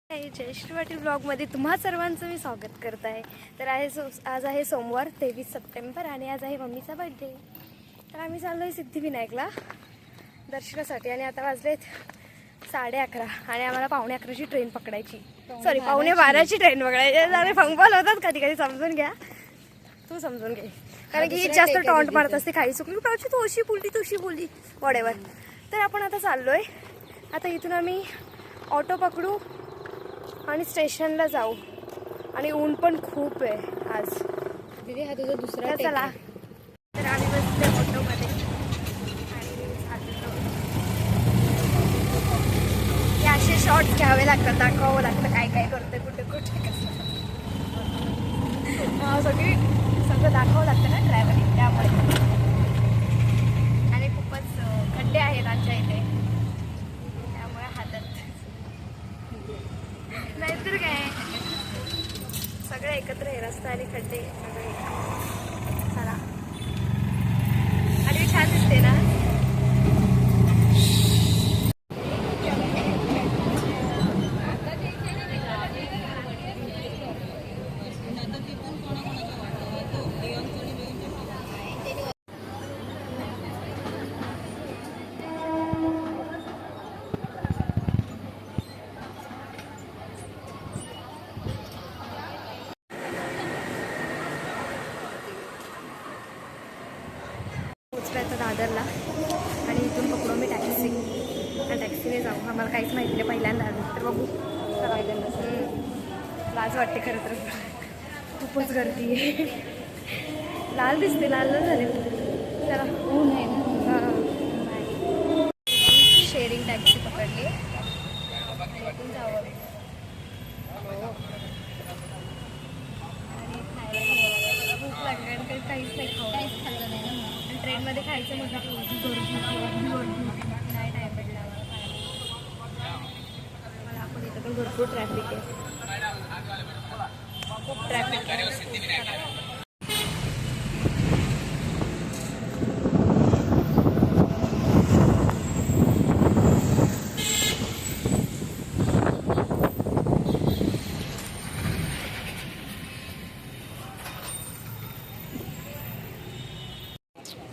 जयश्री पाटील ब्लॉगमध्ये तुम्हा सर्वांचं मी स्वागत करत आहे. तर आज आहे सोमवार 23 सप्टेंबर आणि आज आहे मम्मीचा बर्थडे. तर आम्ही चाललो आहे सिद्धिविनायकला दर्शनासाठी आणि आता वाजलेत 11:30 आणि आम्हाला 11:45ची ट्रेन पकडायची. सॉरी 11:15ची ट्रेन पकडायची. फंगबॉल होतात कधी कधी, समजून घ्या, तू समजून घे, कारण की जास्त टॉन्ट मारत असते. काही चुकली पाहिजे, तू अशी बोलली तुशी बोलली वडेवर. तर आपण आता चाललोय. आता इथून आम्ही ऑटो पकडू आणि स्टेशनला जाऊ आणि ऊन पण खूप आहे आज. दीदी हा तुझा दुसरा चला. तर आम्ही बसले ऑटोमध्ये आणि हे असे शॉर्ट्स घ्यावे लागतात, दाखवावं लागतं काय काय करते, कुठे कुठे कसं सगळं दाखवावं लागतं ना ट्रॅव्हलिंग, त्यामुळे. आणि खूपच खड्डे आहेत आमच्या इथे, त्यामुळे हातात नाहीतर काय सगळं एकत्र आहे, रस्ता आणि खड्डे सगळे. चला. आणि छान दिसते ना. पोचवायचं दादरला आणि इथून पकडू मी टॅक्सी आणि टॅक्सीने जाऊ. आम्हाला काहीच माहिती नाही, पहिल्यांदा आलो तर बघू. लाज वाटते खरं तर, खूपच गर्दी आहे. लाल दिसते, लाल झाले. चला. ऊन आहे ना. शेअरिंग टॅक्सी पकडली, इथून जावं. आणि खायला भूक लागली आणि काही काहीच नाही खाऊ, काहीच खाल्लं नाही ना. आणि ट्रेनमध्ये खायचं म्हटलं की गर्दी नाही टाईम भेटला मला. आपण इथं पण भरपूर ट्रॅफिक आहे, खूप ट्रॅफिक आहे.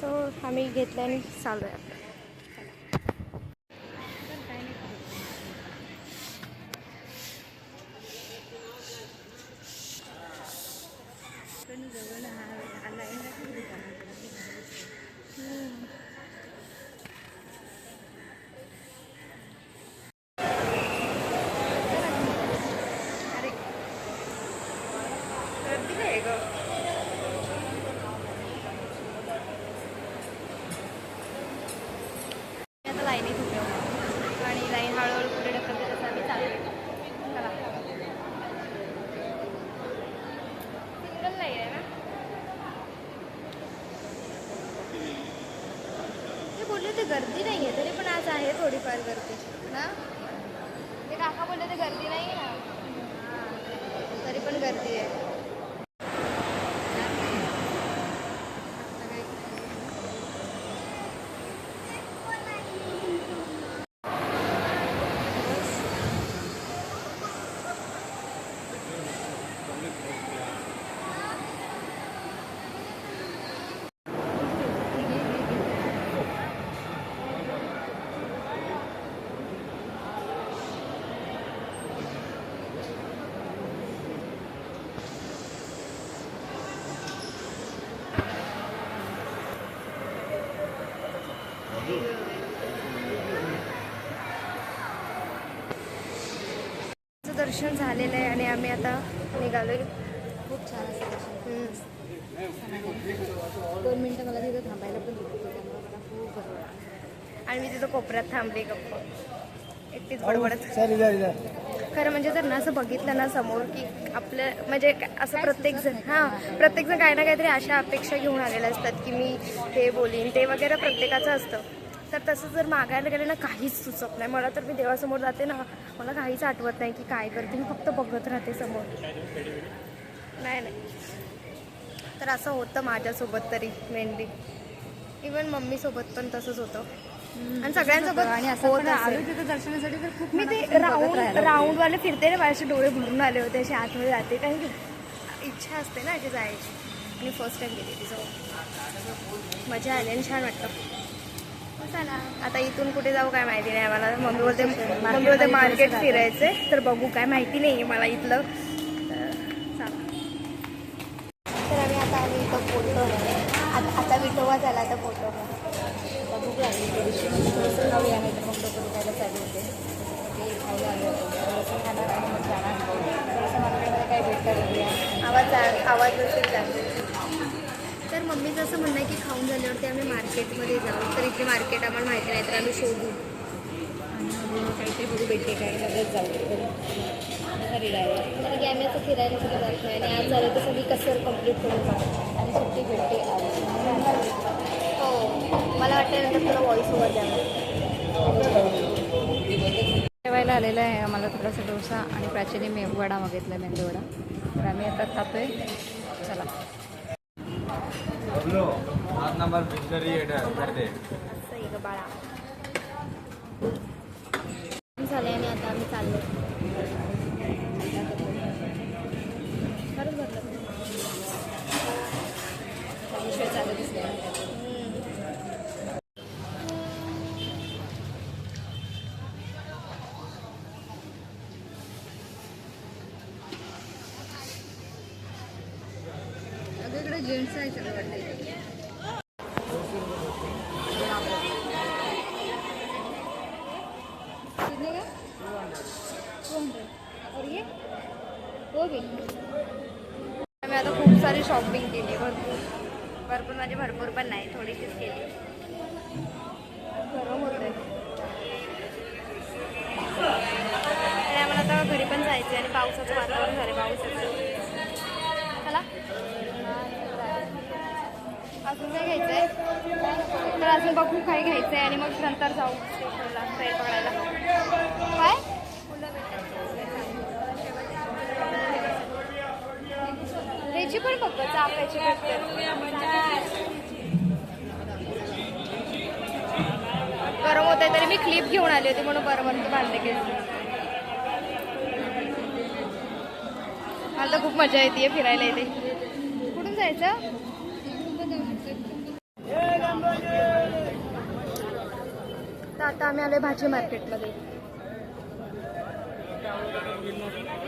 तो आम्ही घेतला आणि चालू आहे आपलं. अरे गर्दी आहे ग. आता लाईनीत उभे आहोत आणि लाईन हळूहळू पुढे ढकलते तसं आम्ही चालू. चला. सिंगल नाही आहे ना. ते बोलले ते गर्दी नाही आहे, तरी पण आज आहे थोडीफार गर्दी ना. ते काका बोलले ते गर्दी नाही आहे ना, तरी पण गर्दी आहे. दर्शन झालेलं आहे आणि आम्ही आता निघालोय. खूप छान असं दर्शन. 2 मिनटं मला तिथं थांबायला पण दिलं, त्यामुळे मला खूप बरं वाटलं. आणि मी तिथं कोपऱ्यात थांबले गप्प, एकटीच बडबडत. खरं म्हणजे जर ना असं बघितलं ना समोर की आपलं म्हणजे असं प्रत्येकजण काय ना काहीतरी अशा अपेक्षा घेऊन आलेल्या असतात की मी हे बोलीन ते वगैरे प्रत्येकाचं असतं. तर तसं जर मागायला गेलं ना काहीच सुचत नाही मला. तर मी देवासमोर जाते ना, मला काहीच आठवत नाही की काय करते, मी फक्त बघत राहते समोर. नाही. तर असं होतं माझ्यासोबत तरी मेनली. इवन मम्मीसोबत पण तसंच होतं. आणि सगळ्यांसोबत आणि असं होत पण असेल. आलो तिथं दर्शनासाठी तर खूप मी ते मनापासून बघत राऊंड राहायला होतं. राऊंडवाले फिरते ना, माझ्याचे डोळे भरून आले होते, असे आतमध्ये जाते, कारण की इच्छा असते ना की जायची. आणि फर्स्ट टाइम गेली तिचं, मजा आली आणि छान वाटतं. चला आता इथून कुठे जाऊ काय माहिती नाही आम्हाला. मम्मी बोलते मार्केट फिरायचे, तर बघू, काय माहिती नाही आहे मला इथलं. तर चला. तर आम्ही आता आलो इथं फोटो, आता विठोबा झाला आता फोटो. आता भूक लागली थोडीशी, थोडंसं खाऊया, नाही तर मग डोकं दुखायला चालू होते. ते खायला आलो होतो, थोडंसं खाणार आणि मग जाणार. थोडंसं मार्केटमध्ये काय भेटतं बघूया. आवाज नसेल जाते. तर मम्मीचं असं म्हणणं आहे की खाऊन झाल्यावरती आम्ही मार्केटमध्ये जाऊ. तर इथे मार्केट आम्हाला माहिती नाही, तर आम्ही शोधू आणि मग काहीतरी बघू भेटते काय, लगेच जाऊ घरी डायरेक्ट. कारण की आम्ही असं फिरायला कुठे जात नाही. आणि आज झालं तर सगळी कसर कंप्लीट करून जाऊ. आणि सुट्टी भेटते आज. हो, मला वाटतं नंतर तुला व्हॉइस ओव्हर द्यावा. जेवायला आलेलं आहे आम्हाला थोडासा डोसा आणि प्राचीने वडा मागितला, मेंदूवडा. तर आम्ही आता खातोय. चला. हात नंबर फिशरी करते. असं आहे गं बाळा. झाले आणि आता आम्ही चाललो. खरंच भरलं. विषय चालू दिसले. इकडे जेंट्स आहे सगळं वाटतं. आम्ही आता खूप सारी शॉपिंग केली, भरपूर म्हणजे भरपूर पण नाही, थोडीशीच केली. गरम होतंय आणि आम्हाला आता घरी पण जायचं आणि पावसाचं वातावरण झालं, पावसाचं. चला अजून काय घ्यायचं आहे, तर अजून बघू काय घ्यायचं आहे आणि मग नंतर जाऊ स्टेशनला ट्रेन पकडायला. काय त्याची पण बघ, चाफ्याची गरम होत आहे तरी मी क्लिप घेऊन आली होती, म्हणून बरं म्हणतो बांधले केस. मला तर खूप मजा येते फिरायला इथे. कुठून जायचं? तर आता आम्ही आलोय भाजी मार्केटमध्ये.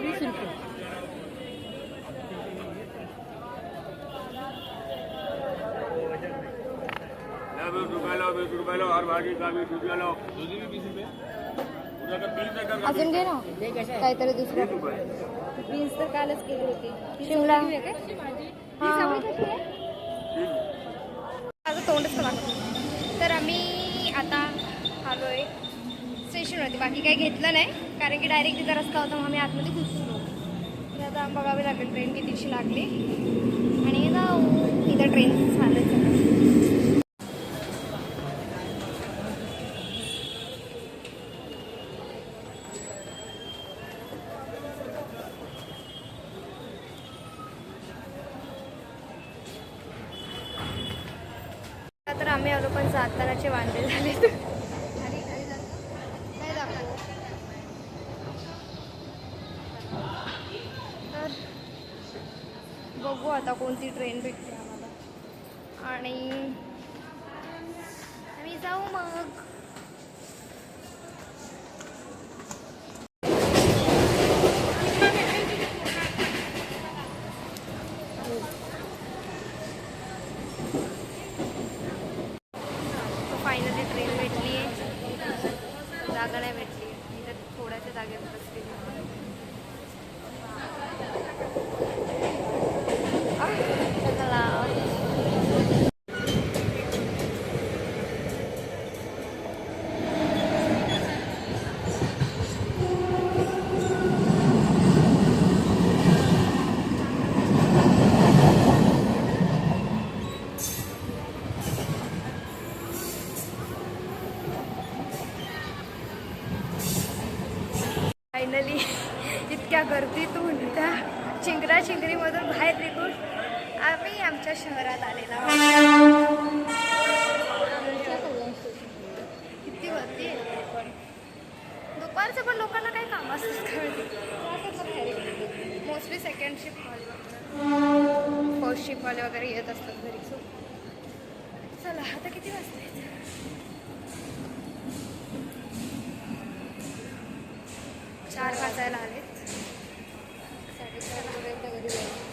20 रुपये. ₹20 और भाजी का भी ₹20 दूधी भी 20 रुपये. उद्या का 30 एकर का अजून घे ना काहीतरी दुसरं. बीन्स तर कालच केली होती. शिमला. हां. माझं तोंडच लागतं. तर आम्ही आता आलोय स्टेशनवरती, बाकी काही घेतलं नाही कारण की डायरेक्ट तिथं रस्ता होता, मग आम्ही आतमध्ये घुसलो. तर आता बघावी लागेल ट्रेन कितीशी लागली आणि जाऊ. इथं ट्रेन चालत. तर आम्ही आलो पण जातानाचे वांदे झाले. काय दाखवू? तर बघू आता कोणती ट्रेन भेटते आम्हाला आणि आम्ही जाऊ मग. फायनली ट्रेन भेटली आहे, जागा नाही भेटली, मी तर थोड्याशा जागेत बसली. चला फायनली इतक्या गर्दीतून, त्या चिंगराचिंगरीमधून बाहेर निघून आम्ही आमच्या शहरात आलेला. वरती येते पण दुपारचं पण लोकांना काही काम असतात मोस्टली सेकंड शिफ्टवाले वगैरे फर्स्ट शिफ्टवाले वगैरे येत असतात घरी. सो चला आता किती वाजता आहेत? 4 वाजायला आलेत. 4:30 घरी जायचं.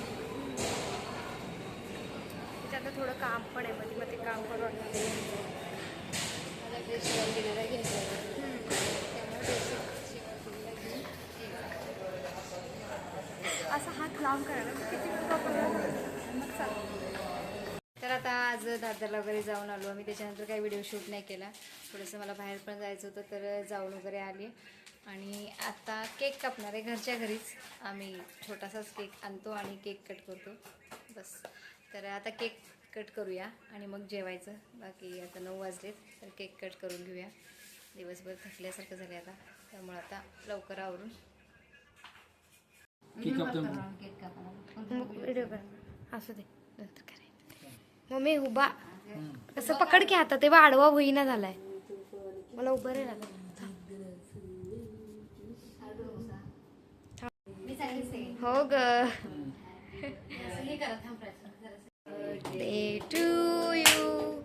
त्याच्यात थोडं काम पण आहे मध्ये मध्ये काम करून मला ड्रेस शिवायला दिलेला घ्यायचा आहे. त्यामुळे ड्रेस शिवायला घेऊन असा हात लांब करायला किती मग चालेल. तर आता आज दादरला वगैरे जाऊन आलो आम्ही. त्याच्यानंतर काही व्हिडिओ शूट नाही केला. थोडंसं मला बाहेर पण जायचं होतं तर जाऊन वगैरे आली. आणि आता केक कापणार आहे घरच्या घरीच. आम्ही छोटासाच केक आणतो आणि केक कट करतो बस. तर आता केक कट करूया आणि मग जेवायचं. बाकी आता 9 वाजलेत तर केक कट करून घेऊया. दिवसभर थकल्यासारखं झालं आता, त्यामुळे आता लवकर आवरून केक कापणार. व्हिडिओ कर असू दे नंतर करायचं. मम्मी उभा कसं पकड की आता तेव्हा आडवा होईना झालाय मला उभं रे लागत. हो ग. Birthday to you,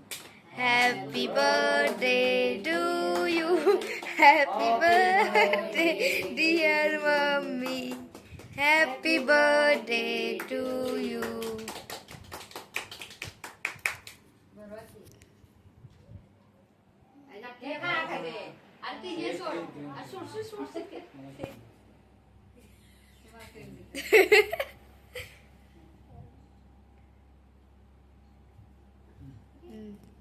happy birthday to you, happy birthday dear mommy, happy birthday to you.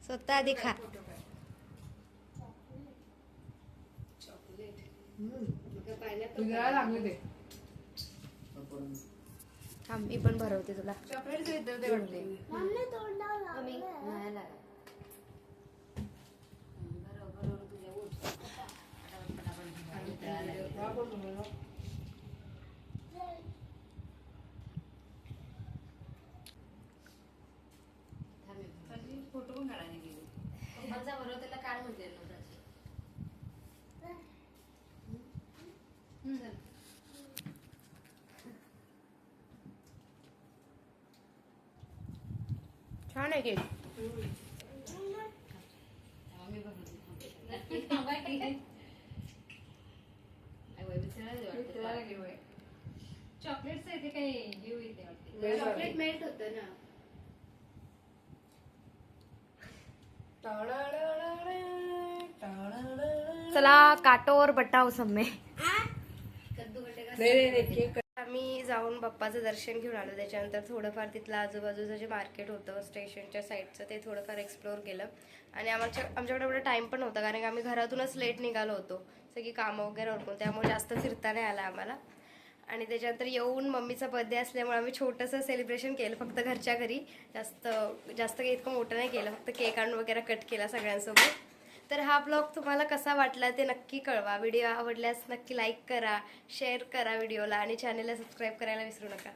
स्वतः दिखा. थांब मी पण भरवते तुला. फोटो पण काढायला गेले. माझा बरोबर त्याला काढ म्हणते. छान आहे केक. चॉकलेटचं येते काही घेऊ येते. चॉकलेट मेल्ट होतं ना. चला काटो और बटाओ सब में. आम्ही जाऊन बाप्पाचं दर्शन घेऊन आलो. त्याच्यानंतर थोडंफार तिथलं आजूबाजूचं जे मार्केट होतं स्टेशनच्या साईडचं ते थोडंफार एक्सप्लोअर केलं. आणि आमच्याकडे एवढा टाइम पण नव्हता कारण की आम्ही घरातूनच लेट निघालो होतो सगळी कामं वगैरे उरकून. त्यामुळे जास्त फिरता नाही आला आम्हाला. आणि त्याच्यानंतर येऊन मम्मीचा बर्थडे असल्यामुळे आम्ही छोटंसं सेलिब्रेशन केलं फक्त घरच्या घरी. जास्त काही इतकं मोठं नाही केलं. फक्त केक आणून वगैरे कट केला सगळ्यांसोबत. तर हा ब्लॉग तुम्हाला कसा वाटला ते नक्की कळवा. व्हिडिओ आवडल्यास नक्की लाईक करा, शेअर करा व्हिडिओला आणि चॅनलला सबस्क्राईब करायला विसरू नका.